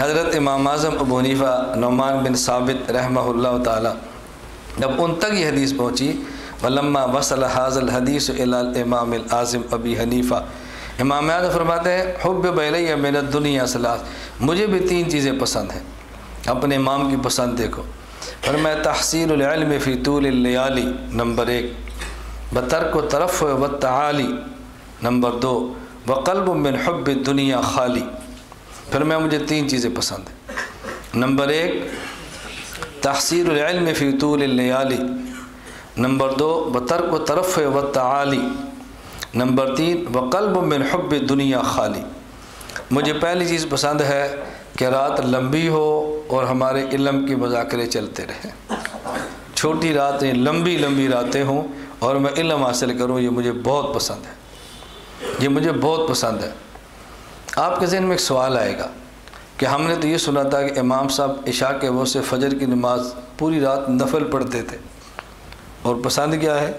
حضرت امام اعظم ابو حنیفہ نعمان بن ثابت رحمہ اللہ تعالی جب ان تک یہ حدیث پہنچی ولما وصل هذا الحدیث الى الامام الاعظم ابی حنیفہ، امام اعظم فرماتے ہیں حبب الی من الدنیا ثلاث، مجھے بھی 3 چیزیں پسند ہیں۔ اپنے امام کی پسند دیکھو، فرمایا تحصیل العلم فی طول اللیالی نمبر 1، بترک الترفع والتعالی نمبر 2، وقلب من حب الدنیا خالی۔ فرمایا مجھے 3 چیزیں پسند ہیں، نمبر 1 تحصیل العلم فی طول اللیالی، نمبر 2 بترک الترفع والتعالی، نمبر 3 وقلب من حب الدنیا خالی۔ مجھے پہلی چیز پسند ہے کہ رات لمبی ہو اور ہمارے علم کے مذاکرے چلتے رہیں، چھوٹی راتیں لمبی لمبی راتیں ہوں اور میں علم حاصل کروں، یہ مجھے بہت پسند ہے، یہ مجھے بہت پسند ہے۔ آپ کے ذہن میں ایک سوال آئے گا کہ ہم نے تو یہ سنا تھا کہ امام صاحب عشاء کے وقت سے فجر کی نماز پوری رات نفل پڑھتے تھے، اور پسند کیا ہے؟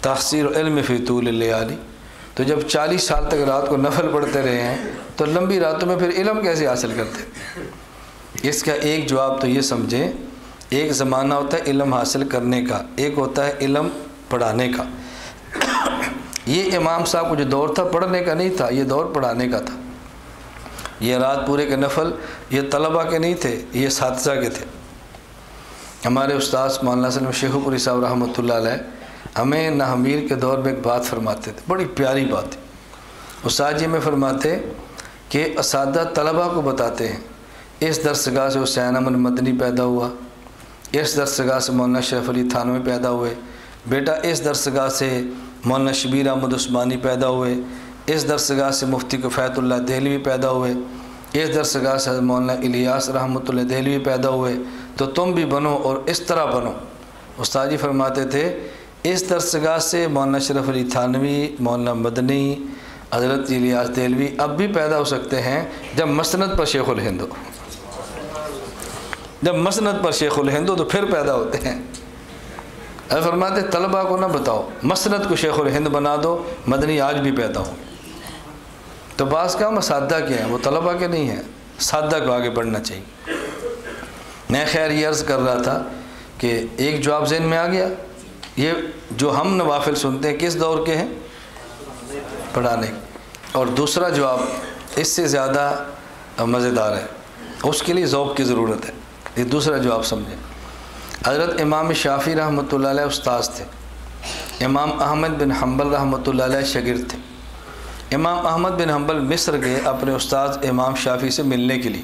تحصیل علم فی طول اللیالی۔ تو جب 40 سال تک رات کو نفل پڑھتے رہے ہیں تو لمبی راتوں میں پھر علم کیسے حاصل کرتے؟ اس کا ایک جواب تو یہ سمجھیں، ایک زمانہ ہوتا ہے علم حاصل کرنے کا، ایک ہوتا ہے علم پڑھانے کا۔ یہ امام صاحب کو جو دور تھا پڑھنے کا نہیں تھا، یہ دور پڑھانے کا تھا۔ یہ رات پورے کے نفل یہ طلبہ کے نہیں تھے، یہ اساتذہ کے تھے۔ ہمارے استاذ مولانا سلم شیخو پوری صاحب رحمۃ اللہ علیہ ہمیں ناہمیر کے دور میں ایک بات فرماتے تھے، بڑی پیاری بات تھی۔ استاد جی میں فرماتے کہ اساتذہ طلبہ کو بتاتے ہیں اس درسگاہ سے حسین احمد مدنی پیدا ہوا، اس درسگاہ سے مولانا شریف علی تھانوی پیدا ہوئے، بیٹا اس درسگاہ سے مولانا شبیر احمد عثمانی پیدا ہوئے، اس درسگاہ سے مفتی کفایت اللہ دہلوی پیدا ہوئے، اس درسگاہ سے مولانا الیاس رحمۃ اللہ دہلوی پیدا ہوئے، تو تم بھی بنو اور اس طرح بنو۔ استاد جی فرماتے تھے اس درسگاہ سے مولانا شریف علی تھانوی، مولانا مدنی، حضرت الیاس دہلوی اب بھی پیدا ہو سکتے ہیں جب مسند پر شیخ الہند ہو، جب مسند پر شیخ الہند ہو تو پھر پیدا ہوتے ہیں۔ فرماتے طلبہ کو نہ بتاؤ، مسند کو شیخ الہند بنا دو، مدنی آج بھی پیدا ہوں۔ تو بعض کام اساتذہ کے ہیں، وہ طلبہ کے نہیں ہیں، اساتذہ کو آگے بڑھنا چاہیے۔ میں خیر یہ عرض کر رہا تھا کہ ایک جواب ذہن میں آ گیا، یہ جو ہم نوافل سنتے ہیں کس دور کے ہیں؟ پڑھانے۔ اور دوسرا جواب اس سے زیادہ مزیدار ہے، اس کے لیے ذوق کی ضرورت ہے۔ یہ دوسرا جواب سمجھیں۔ حضرت امام شافعی رحمۃ اللہ علیہ استاذ تھے، امام احمد بن حنبل رحمۃ اللہ علیہ شاگرد تھے۔ امام احمد بن حنبل مصر گئے اپنے استاذ امام شافعی سے ملنے کے لیے۔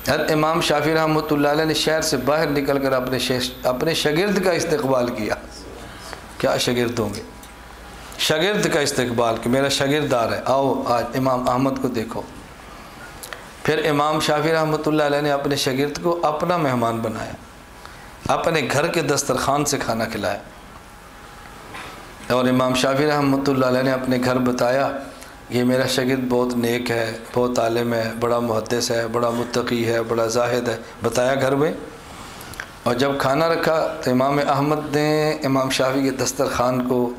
حضرت امام شافعی رحمۃ اللہ علیہ نے شہر سے باہر نکل کر اپنے شاگرد کا استقبال کیا۔ کیا شاگرد ہوں گے؟ شاگرد کا استقبال کہ میرا شاگرد آ رہا ہے، آؤ آج امام احمد کو دیکھو۔ پھر امام شافعی رحمۃ اللہ علیہ نے اپنے شاگرد کو اپنا مہمان بنایا، اپنے گھر کے دسترخوان سے کھانا کھلایا، اور امام شافعی رحمۃ اللہ علیہ نے اپنے گھر بتایا یہ میرا شاگرد بہت نیک ہے، بہت عالم ہے، بڑا محدث ہے، بڑا متقی ہے، بڑا زاہد ہے، بتایا گھر میں۔ اور جب کھانا رکھا تو امام احمد نے امام شافعی کے دسترخوان کو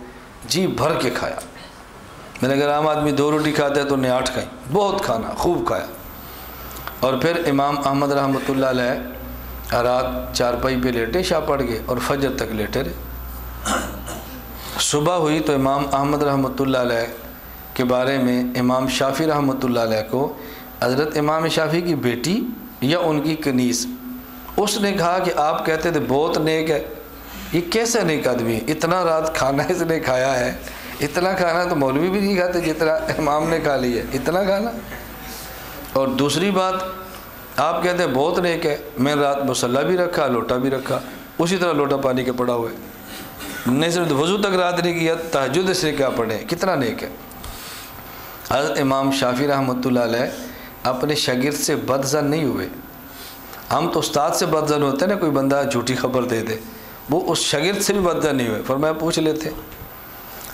جی بھر کے کھایا۔ میں نے اگر عام آدمی 2 روٹی کھاتا ہے تو انہیں 8 کھائیں، بہت کھانا خوب کھایا۔ اور پھر امام احمد رحمۃ اللہ علیہ رات چارپائی پہ لیٹے، شاہ پڑھ گئے اور فجر تک لیٹے رہے۔ صبح ہوئی تو امام احمد رحمۃ اللہ علیہ کے بارے میں امام شافعی رحمۃ اللہ علیہ کو حضرت امام شافعی کی بیٹی یا ان کی کنیز، اس نے کہا کہ آپ کہتے تھے بہت نیک ہے، یہ کیسا نیک آدمی ہے، اتنا رات کھانا اس نے کھایا ہے، اتنا کھانا تو مولوی بھی نہیں کھاتے جتنا امام نے کھا لیا ہے، اتنا کھانا۔ اور دوسری بات آپ کہتے ہیں بہت نیک ہے، میں رات مصلی بھی رکھا، لوٹا بھی رکھا، اسی طرح لوٹا پانی کے پڑا ہوا ہے، نہیں صرف وضو تک رات نہیں کیا، تہجد سے کیا پڑھے، کتنا نیک ہے۔ حضرت امام شافعی رحمۃ اللہ علیہ اپنے شاگرد سے بدظن نہیں ہوئے۔ ہم تو استاد سے بدظن ہوتے ہیں نا، کوئی بندہ جھوٹی خبر دے دے، وہ اس شاگرد سے بھی بدظن نہیں ہوئے، فرمایا پوچھ لیتے۔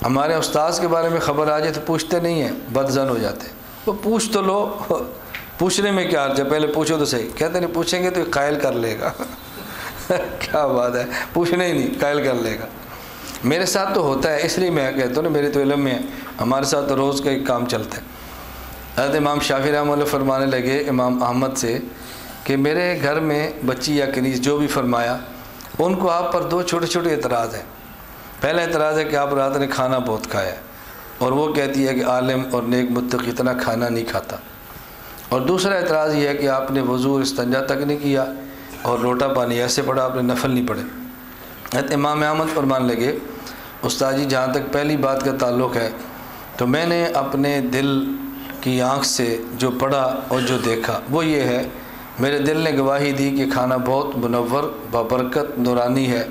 ہمارے استاذ کے بارے میں خبر آ جائے تو پوچھتے نہیں ہیں، بدظن ہو جاتے ہیں۔ وہ پوچھ تو لو، پوچھنے میں کیا حرج ہے، پہلے پوچھو تو صحیح۔ کہتے نہیں پوچھیں گے تو قائل کر لے گا کیا بات ہے، پوچھنے ہی نہیں، قائل کر لے گا۔ میرے ساتھ تو ہوتا ہے، اس لیے میں کہتا ہوں نا، میرے تو علم میں ہے، ہمارے ساتھ تو روز کا ایک کام چلتا ہے۔ حضرت امام شافعی رحمہ اللہ فرمانے لگے امام احمد سے کہ میرے گھر میں بچی یا کنیز جو بھی فرمایا ان کو آپ پر دو چھوٹے چھوٹے اعتراض ہیں۔ پہلا اعتراض ہے کہ آپ رات نے کھانا بہت کھایا اور وہ کہتی ہے کہ عالم اور نیک متقی اتنا کھانا نہیں کھاتا، اور دوسرا اعتراض یہ ہے کہ آپ نے وضو اور استنجا تک نہیں کیا اور لوٹا پانی ایسے پڑا، آپ نے نفل نہیں پڑھے۔ حضرت امام احمد فرمانے لگے استاد جی جہاں تک پہلی بات کا تعلق ہے تو میں نے اپنے دل کی آنکھ سے جو پڑھا اور جو دیکھا وہ یہ ہے، میرے دل نے گواہی دی کہ کھانا بہت منور بابرکت نورانی ہے،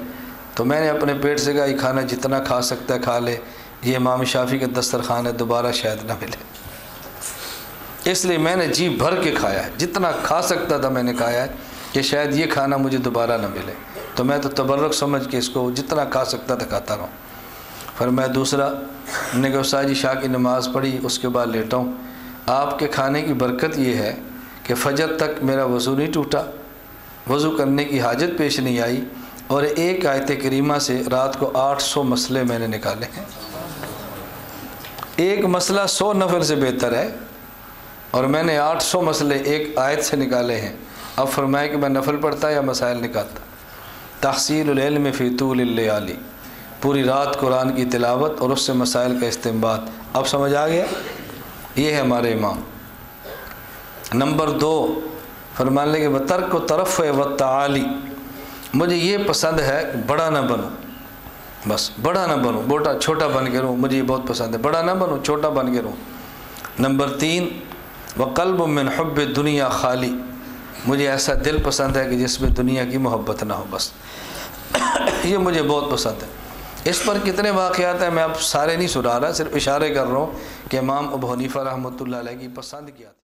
تو میں نے اپنے پیٹ سے کہا یہ کھانا جتنا کھا سکتا ہے کھا لے، یہ امام شافعی کا دسترخوان ہے، دوبارہ شاید نہ ملے، اس لیے میں نے جی بھر کے کھایا ہے، جتنا کھا سکتا تھا میں نے کھایا ہے کہ شاید یہ کھانا مجھے دوبارہ نہ ملے، تو میں تو تبرک سمجھ کے اس کو جتنا کھا سکتا تھا کھاتا رہا ہوں۔ فرمایا دوسرا، نے کہا استاد جی شاہ کی نماز پڑھی اس کے بعد لیٹا ہوں، آپ کے کھانے کی برکت یہ ہے کہ فجر تک میرا وضو نہیں ٹوٹا، وضو کرنے کی حاجت پیش نہیں آئی، اور ایک آیت کریمہ سے رات کو 800 مسئلے میں نے نکالے ہیں۔ ایک مسئلہ 100 نفل سے بہتر ہے، اور میں نے 800 مسئلے ایک آیت سے نکالے ہیں۔ اب فرمایا کہ میں نفل پڑھتا یا مسائل نکالتا؟ تحصیل العلم فی طول اللیالی، پوری رات قرآن کی تلاوت اور اس سے مسائل کا استنباط۔ اب سمجھ آ گیا؟ یہ ہے ہمارے امام۔ نمبر 2 فرمانے لگے وترک و طرف و تعالی، مجھے یہ پسند ہے بڑا نہ بنوں، بس بڑا نہ بنوں، چھوٹا بن کے رہوں، مجھے یہ بہت پسند ہے، بڑا نہ بنوں چھوٹا بن کے رہوں۔ نمبر 3 وقلب من حب دنیا خالی، مجھے ایسا دل پسند ہے کہ جس میں دنیا کی محبت نہ ہو، بس یہ مجھے بہت پسند ہے۔ اس پر کتنے واقعات ہیں میں اب سارے نہیں سنا رہا، صرف اشارے کر رہا ہوں کہ امام ابو حنیفہ رحمۃ اللہ علیہ کی پسند کیا تھا۔